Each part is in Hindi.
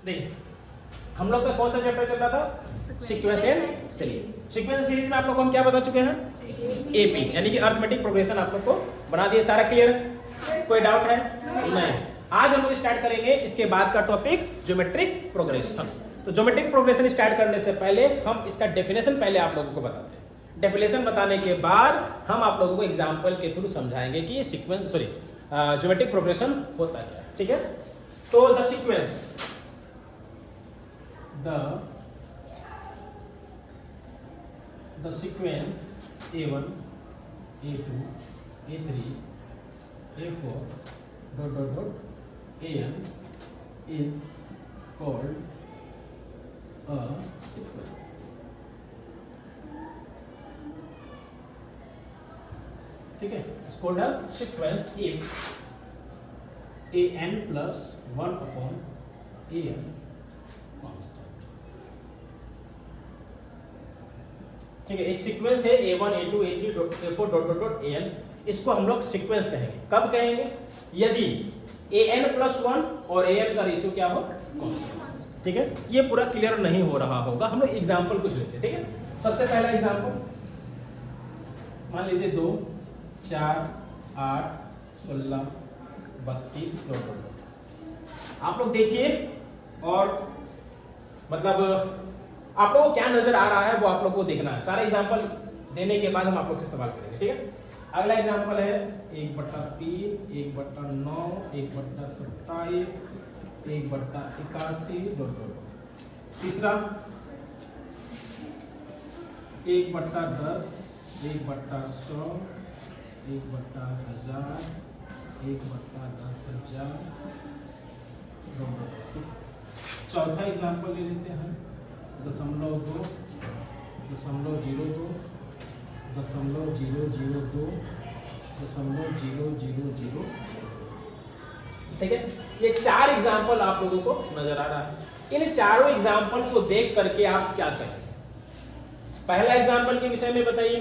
देखिए हम लोग का कौन सा चैप्टर चल रहा था? Sequence and series. Sequence series में आप लोग को हम क्या बता चुके हैं? एपी यानी कि अरिथमेटिक प्रोग्रेशन आप लोग को बना दिए। सारा क्लियर? कोई डाउट है? नहीं। आज हम लोग स्टार्ट करेंगे इसके बाद का टॉपिक ज्योमेट्रिक प्रोग्रेशन। तो ज्योमेट्रिक प्रोग्रेशन स्टार्ट करने से पहले हम इसका डेफिनेशन पहले आप लोगों को बताते हैं। डेफिनेशन बताने के बाद हम आप लोगों को एग्जाम्पल के थ्रू समझाएंगे कि ये सीक्वेंस ज्योमेट्रिक प्रोग्रेशन होता क्या है। ठीक है? तो the sequence A1, A2, A3, A4, AN is called a sequence. ठीक है? It's called a sequence if AN plus 1 upon AN constant. ठीक है? एक सीक्वेंस है A1, A2, A3, A4 AN। इसको हम लोग सीक्वेंस कहेंगे। कब कहेंगे? यदि AN plus 1 और AN का रेशियो क्या हो? कांस्टेंट। ठीक है? ये पूरा क्लियर नहीं हो रहा होगा, हम लोग एग्जाम्पल कुछ लेते हैं। ठीक है? सबसे पहला एग्जाम्पल मान लीजिए 2, 4, 8, 16, 32 आप लोग देखिए और मतलब आप लोगों को क्या नजर आ रहा है वो आप लोग को देखना है। सारा एग्जाम्पल देने के बाद हम आप लोग से सवाल करेंगे। ठीक है? अगला एग्जाम्पल है 1/3, 1/9, 1/27, 1/81। तीसरा 1/10, 1/100, 1/1000, 1/10,000। चौथा एग्जाम्पल ले लेते हैं 0.2, 0.02, 0.002, 0.000। ठीक है? ये 4 एग्जाम्पल आप लोगों को नजर आ रहा है। इन चारों एग्जाम्पल को देख करके आप क्या करें? पहला एग्जाम्पल के विषय में बताइए।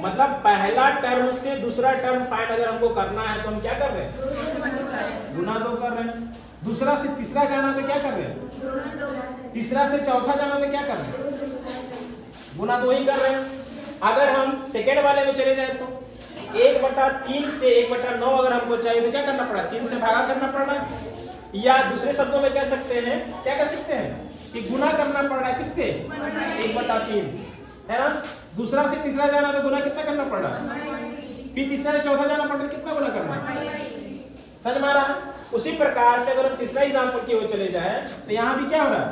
मतलब पहला टर्म से दूसरा टर्म फाइंड अगर हमको करना है तो हम क्या कर रहे हैं? गुना 2 कर रहे हैं। दूसरा से तीसरा जाना तो क्या कर रहे हैं? तीसरा से चौथा जाना तो क्या कर रहे हैं? गुना 2 ही कर रहे हैं। अगर हम सेकेंड वाले में चले जाए तो 1/3 से 1/9 अगर हमको चाहिए तो क्या करना पड़ा? 3 से भागा करना पड़ रहा है। या दूसरे शब्दों में कह सकते हैं, क्या कह सकते हैं कि गुना करना पड़ रहा है किससे? 1/3 है ना? दूसरा से तीसरा जाना तो गुना कितना करना पड़ रहा है? फिर तीसरा से चौथा जाना पड़ रहा है, कितना गुना करना है? समझ में आ रहा है? उसी प्रकार से अगर हम तीसरा एग्जाम्पल की ओर चले जाए तो यहाँ भी क्या हो रहा है?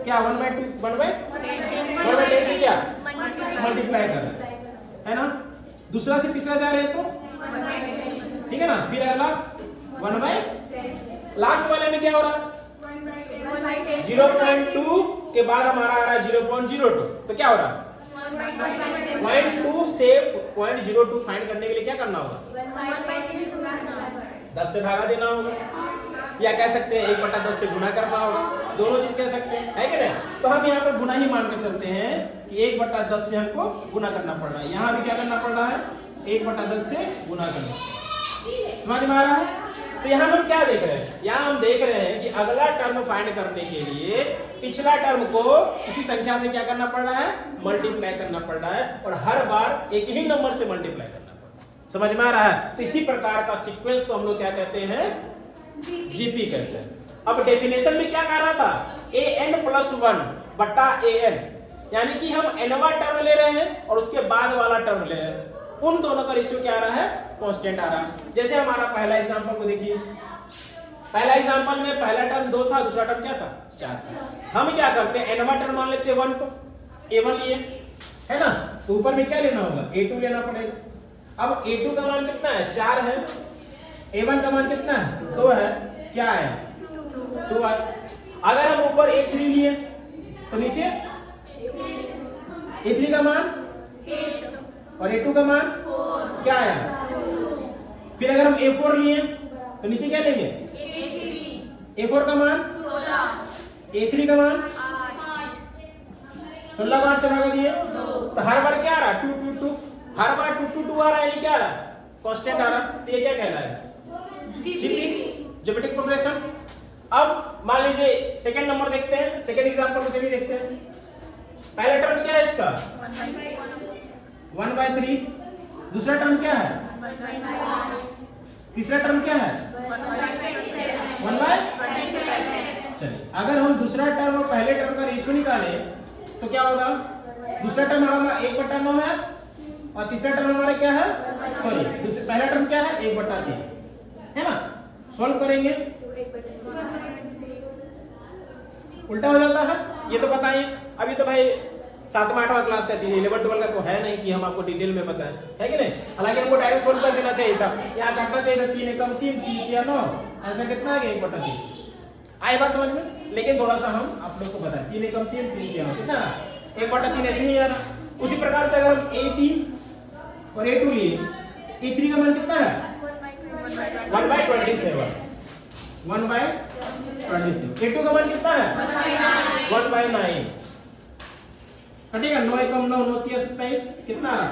क्या 1/10 से क्या मल्टीप्लाई कर रहे है ना? दूसरा से तीसरा जा रहे हैं तो ठीक है ना? फिर अगला 1/10। लास्ट वाले में क्या हो रहा है? 0.2 के बाद हमारा आ रहा है 0.02। तो क्या हो रहा है? 0.2 से 0.02 फाइंड करने के लिए क्या करना होगा? 10 से भागा देना होगा, या कह सकते हैं 1/10 से गुना करना होगा। दोनों चीज कह सकते हैं, है कि नहीं? तो हम यहाँ पर गुना ही मान के चलते हैं कि 1/10 से हमको गुना करना पड़ रहा है। यहाँ भी क्या करना पड़ रहा है? 1/10 से गुना करना। समझ में आ रहा है? तो यहाँ हम क्या देख रहे हैं? यहाँ हम देख रहे हैं कि अगला टर्म फाइंड करने के लिए पिछला टर्म को किसी संख्या से क्या करना पड़ रहा है? मल्टीप्लाई करना पड़ रहा है, और हर बार एक ही नंबर से मल्टीप्लाई करना पड़ रहा है। समझ में आ रहा है? तो इसी प्रकार का सीक्वेंस को हम लोग क्या कहते हैं? जीपी कहते हैं। अब डेफिनेशन में क्या कह रहा था? an plus 1/an, यानी कि हम nवा टर्म ले रहे हैं और उसके बाद वाला टर्म ले रहे हैं। उन दोनों का रेशियो क्या आ रहा है? कांस्टेंट आ रहा है। जैसे हमारा पहला एग्जांपल को देखिए। पहला एग्जांपल में पहला टर्म 2 था, दूसरा टर्म क्या था? 4 था। हम क्या करते हैं? nवा टर्म मान लेते हैं 1 को, a1 लिए, है ना? तो ऊपर में क्या लेना होगा? a2 लेना पड़ेगा। अब a2 का मान कितना है? 4 है। a1 का मान कितना है? 2 है। क्या है? 2 है। अगर हम ऊपर a3 लिए तो नीचे a3 का मान 8 और a2 का मान 4 क्या आया? फिर अगर हम a4 लिए तो नीचे क्या लेंगे? a4 का मान 16, a3 का मान 8। 16 को 8 से भागा दिए तो हर बार क्या आ रहा है? 2 2 2। हर बार 2 2 2 आ रहा है, यानी क्या आ रहा है? कांस्टेंट आ रहा है, तो ये क्या कह रहा है? GP, geometric progression. अब मान लीजिए सेकंड नंबर देखते हैं, सेकंड एग्जांपल को चलिए देखते हैं। पहला टर्म क्या है इसका? 1/3। दूसरा टर्म क्या है? तीसरा टर्म क्या है? 1/27। चलिए, अगर हम दूसरा टर्म और पहले टर्म का रेशियो निकालें तो क्या होगा? दूसरा टर्म हमारा 1/9 है और तीसरा टर्म हमारा क्या है? सॉरी, पहला टर्म क्या है? 1/3 है ना। सॉल्व करेंगे उल्टा हो जाता है, ये तो पता ही। अभी तो भाई 7वां 8वां क्लास का चीज, 11 12 का तो है नहीं कि हम आपको डिटेल में बताएं, है कि नहीं। हालांकि हमको डायरेक्ट सोल्व कर देना चाहिए था, यहाँ करना चाहिए था 3 एकम 3 3 किया 9, ऐसा कितना आ गया? 1/3। आए बात समझ में? लेकिन थोड़ा सा हम आप लोग को बताएं, 3 एकम 3 3 किया कितना? 1/3 ऐसे ही यार। उसी प्रकार से अगर हम A3 और A2 लिए, A3 का मान कितना है? 1/27। 1/27। A2 का मान कितना है? 1/9। कटेगा 9 एकम 9 9 3 27 कितना आ रहा है?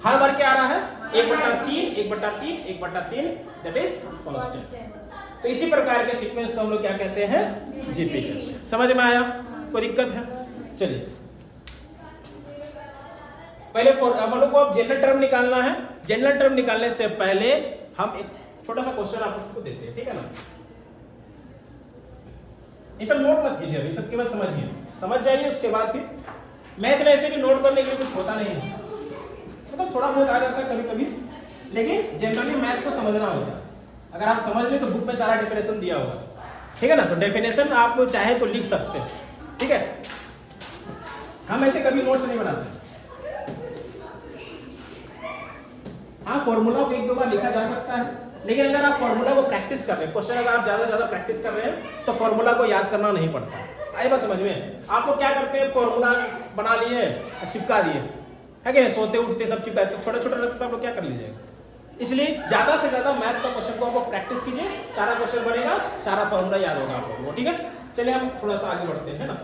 हर बार क्या आ रहा है? 1/3 1/3 1/3, दैट इज कांस्टेंट। तो इसी प्रकार के सीक्वेंस को हम लोग क्या कहते हैं? जीपी। समझ में आया? कोई दिक्कत है? चलिए, पहले हम लोग को अब जनरल टर्म निकालना है। जनरल टर्म निकालने से पहले हम एक छोटा सा क्वेश्चन आपको देते हैं, ठीक है ना। ये सब नोट मत कीजिए, अभी सब केवल समझिए, समझ जाइए, उसके बाद फिर मैथ में ऐसे भी नोट करने के लिए कुछ होता नहीं है, मतलब थोड़ा बहुत आ जाता है कभी कभी, लेकिन जनरली मैथ्स को समझना होता है। अगर आप समझ लें तो बुक में सारा डेफिनेशन दिया होगा, ठीक है ना। तो डेफिनेशन आप लोग चाहे तो लिख सकते हैं, ठीक है। हम ऐसे कभी नोट्स नहीं बनाते। हाँ, फॉर्मूला को एक दो बार लिखा जा सकता है, लेकिन अगर आप फॉर्मूला को प्रैक्टिस कर रहे हैं, क्वेश्चन अगर आप ज्यादा से ज्यादा प्रैक्टिस कर रहे हैं तो फॉर्मूला को याद करना नहीं पड़ता। आई बात समझ में? आप लोग क्या करते हैं, फॉर्मूला बना लिए, चिपका दिए, है कि सोते उठते सब चिपका, तो छोटे छोटे रहते तो आप लोग क्या कर लीजिएगा। इसलिए ज्यादा से ज्यादा मैथ का क्वेश्चन को आप प्रैक्टिस कीजिए, सारा क्वेश्चन बनेगा, सारा फॉर्मूला याद होगा आप लोगों को, ठीक है। चलिए हम थोड़ा सा आगे बढ़ते हैं ना।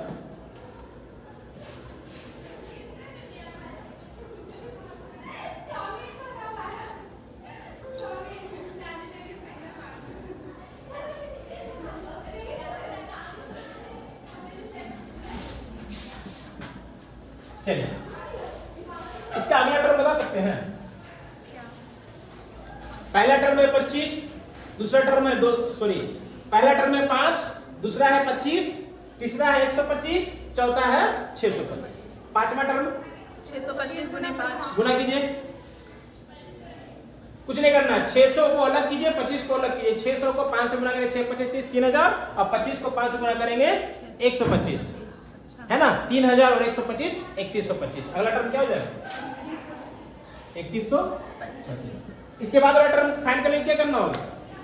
चलिए, इसका अगला टर्म बता सकते हैं? पहला टर्म है 25, दूसरा टर्म है पहला टर्म है 5, दूसरा है 25, तीसरा है 125, चौथा है 625। पांचवा टर्म 625 गुने 5 गुना कीजिए, कुछ नहीं करना है, 600 को अलग कीजिए, 25 को अलग कीजिए। 600 को 5 से गुना करेंगे 6 25 30 3000, और 25 को 5 से गुना करेंगे 125, है ना। 3000 और 125 3125। अगला टर्म क्या हो जाएगा? 3125। इसके बाद वाला टर्म फाइंड करने के लिए क्या करना होगा?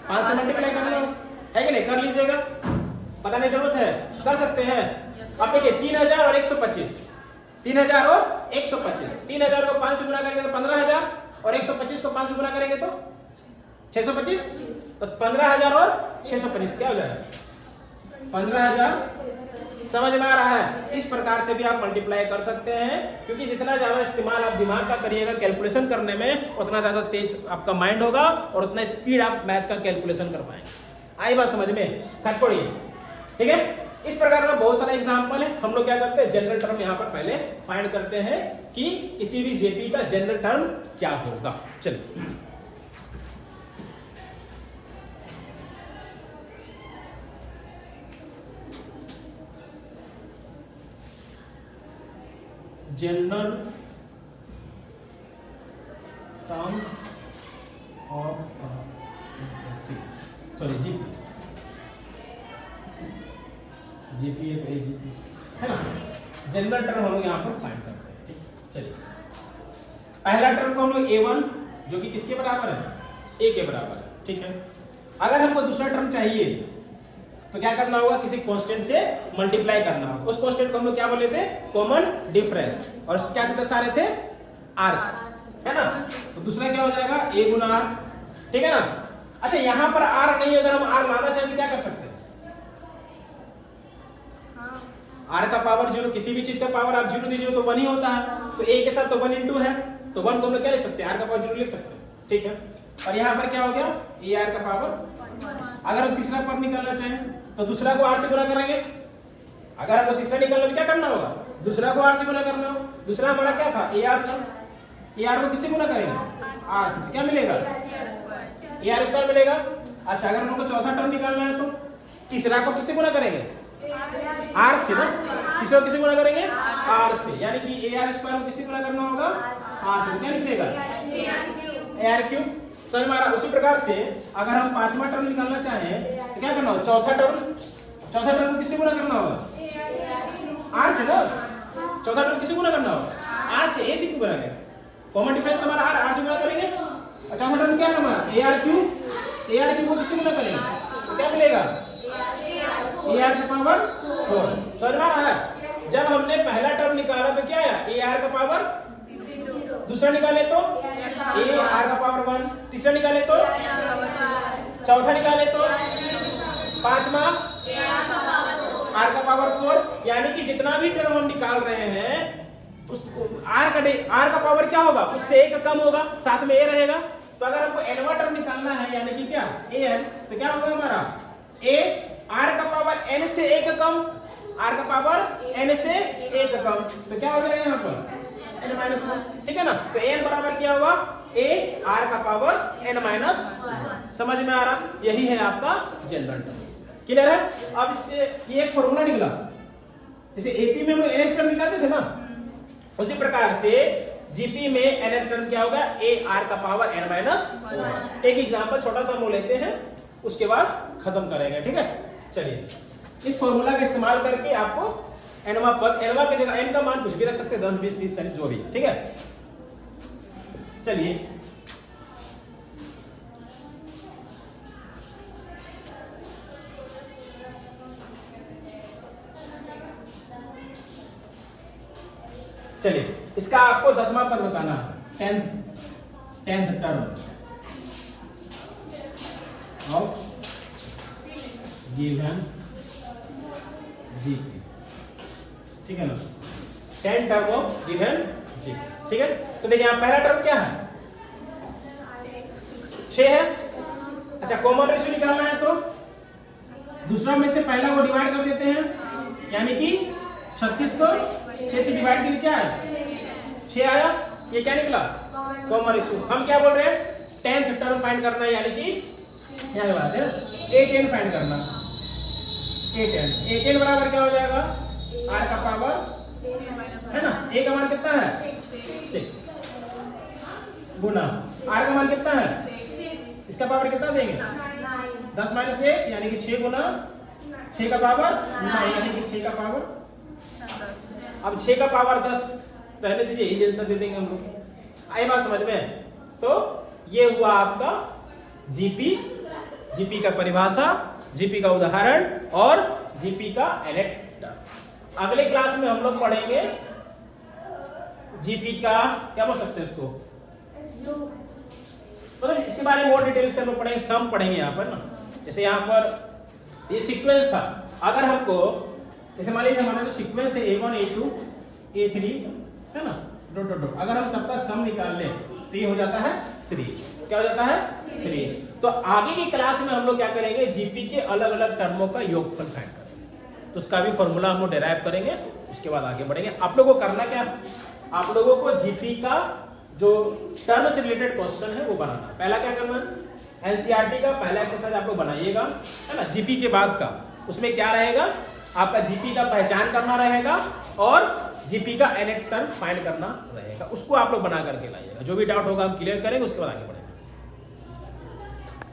5 से मल्टीप्लाई करना होगा, है कि नहीं? कर लीजिएगा, बताने की जरूरत है, कर सकते हैं। अब देखिए 3000 और 125, 3000 और 125, 3000 को 5 से गुना करेंगे तो 15000, और 125 को 5 से गुना करेंगे तो 625, तो 15000 और 625 क्या हो जाएगा? 15000। समझ में आ रहा है? इस प्रकार से भी आप मल्टीप्लाई कर सकते हैं, क्योंकि जितना ज्यादा इस्तेमाल आप दिमाग का करिएगा कैलकुलेशन करने में, उतना ज्यादा तेज आपका माइंड होगा और उतना स्पीड आप मैथ का कैलकुलेशन कर पाएंगे। आई बात समझ में? खैर छोड़िए, ठीक है। इस प्रकार का बहुत सारा एग्जांपल है। हम लोग क्या करते हैं, जनरल टर्म यहाँ पर पहले फाइंड करते हैं कि किसी भी जेपी का जनरल टर्म क्या होगा। चलिए, general terms of GP, GP है ना। जनरल टर्म हम लोग यहाँ पर फाइंड करते हैं, ठीक। चलिए, पहला टर्म को हम लोग A1, जो कि किसके बराबर है? A के बराबर है, ठीक है। अगर हमको दूसरा टर्म चाहिए तो क्या करना होगा? किसी कांस्टेंट से मल्टीप्लाई करना होगा। उस कांस्टेंट को हम लोग क्या बोले थे? कॉमन डिफरेंस, और क्या से दर्शा रहे थे? आर, है ना। तो दूसरा क्या हो जाएगा? A गुना आर, ठीक है ना। अच्छा, यहाँ पर आर नहीं, अगर हम आर लाना चाहें तो क्या कर सकते हैं? आर का पावर 0, किसी भी चीज का पावर आप 0 दीजिए तो 1 ही होता है, तो A के साथ तो 1 × है, तो 1 को हम लोग क्या लिख सकते हैं? आर का पावर 0 लिख सकते हैं, ठीक है। और यहाँ पर क्या हो गया, ए आर का पावर। अगर हम तीसरा पद निकालना चाहें तो दूसरा को आर से गुना करेंगे। अगर हमको तीसरा निकालना तो क्या करना होगा, दूसरा को आर से गुना करना होगा। दूसरा हमारा क्या था, ए आर था। ए आर को किससे गुना करेंगे, आर से। क्या मिलेगा, ए आर स्क्वायर मिलेगा। अच्छा, अगर हमको चौथा टर्म निकालना है तो तीसरा को किससे गुना करेंगे, आर से ना। तीसरा किससे गुना करेंगे, आर से। यानी कि ए आर स्क्वायर को किससे गुना करना होगा, आर से। क्या निकलेगा, ए आर क्यूब। समझ में आ रहा। उसी प्रकार से अगर हम पांचवा टर्म निकालना चाहें तो क्या करना होगा, चौथा टर्म को किससे गुना करना होगा, आर से ना। चौथा टर्म किससे गुना करना होगा, आर से। ए से क्यों करेंगे, कॉमन डिफरेंस हमारा आर से गुना करेंगे। और चौथा टर्म क्या है हमारा, A R cube. A R cube को किससे गुना करेंगे, तो क्या मिलेगा, ए आर का पावर 4। समझ में आ रहा है। जब हमने पहला टर्म निकाला तो क्या आया, ए आर का पावर। दूसरा निकाले तो ए आर का पावर 1। तीसरा निकाले तो, चौथा निकाले तो, पांचवा आर का पावर 4। यानी कि जितना भी टर्म हम निकाल रहे हैं उस आर का पावर क्या होगा, उससे एक कम होगा, साथ में ए रहेगा। तो अगर हमको एनवा टर्म निकालना है यानी कि क्या, ए एन, तो क्या होगा हमारा, ए आर का पावर एन से एक कम, आर का पावर एन से एक कम। तो क्या हो जाएगा यहाँ पर, एन माइनस 1। ठीक है ना। तो एन बराबर क्या होगा, ए आर का पावर एन माइनस। समझ में आ रहा, यही है आपका जनरल टर्म। क्लियर है। अब इससे ये एक फॉर्मूला निकला, जैसे एपी में हम लोग एन टर्म निकालते थे ना, उसी प्रकार से जीपी में एन टर्म क्या होगा, ए आर का पावर एन माइनस। एक एग्जांपल छोटा सा हम लेते हैं, उसके बाद खत्म करेंगे। ठीक है। चलिए, इस फॉर्मूला का इस्तेमाल करके आपको एनवा पद, एनवा की जगह एन का मान कुछ भी रख सकते हैं, 10, 20, 30, 40 जो भी। ठीक है। चलिए, इसका आपको 10वां पद बताना है, 10th term of given GP. ठीक है ना, 10 टर्म ऑफ गिवन जीपी। ठीक है। तो देखिए यहाँ पहला टर्म क्या है, 6 है। अच्छा, कॉमन रेशियो निकालना है तो दूसरा में से पहला को डिवाइड कर देते हैं, यानी कि 36 को 6 से डिवाइड करके क्या है, 6 आया। ये क्या निकला, कॉमन रेशियो। हम क्या बोल रहे हैं, 10th टर्म फाइंड करना है, यानी कि क्या बात है, A10 फाइंड करना। A10 बराबर क्या हो जाएगा, आर का पावर है ना, ए का मान कितना है, 6 गुना आर का मान कितना है, इसका पावर कितना देंगे, 10 माइनस 1 यानी कि 6 गुना 6 का पावर 9 यानी कि 6 का पावर। अब 6 का पावर 10 रहने दीजिए, यही आंसर दे देंगे हम लोग। आई बात समझ में। तो ये हुआ आपका जीपी का परिभाषा, जीपी का उदाहरण और जीपी का एनेक्ट टर्म। अगले क्लास में हम लोग पढ़ेंगे जीपी का, क्या बोल सकते हैं इसको, मतलब इसके बारे में और डिटेल से हम लोग पढ़ेंगे, सम पढ़ेंगे यहाँ पर ना। जैसे यहाँ पर ये सीक्वेंस था, अगर हमको जैसे मान लीजिए हमारा जो सीक्वेंस है A1 A2 A3 है ना, डॉट डॉट डॉट, अगर हम सबका सम निकाल लें तो ये हो जाता है सीरीज। क्या हो जाता है, सीरीज। तो आगे की क्लास में हम लोग क्या करेंगे, जीपी के अलग अलग टर्मों का योगफल फाइंड करेंगे, तो उसका भी फॉर्मूला हम लोग डिराइव करेंगे, उसके बाद आगे बढ़ेंगे। आप लोगों को करना क्या, आप लोगों को जीपी का जो टर्म से रिलेटेड क्वेश्चन है वो बनाना है। पहला क्या करना है, एनसीईआरटी का पहला एक्सरसाइज आप लोग बनाइएगा, है ना। जीपी के बाद का उसमें क्या रहेगा, आपका जीपी का पहचान करना रहेगा और जीपी का एनेक्ट टर्म फाइंड करना रहेगा। उसको आप लोग बना करके लाइएगा, जो भी डाउट होगा हम क्लियर करेंगे, उसके बाद आगे बढ़ेंगे।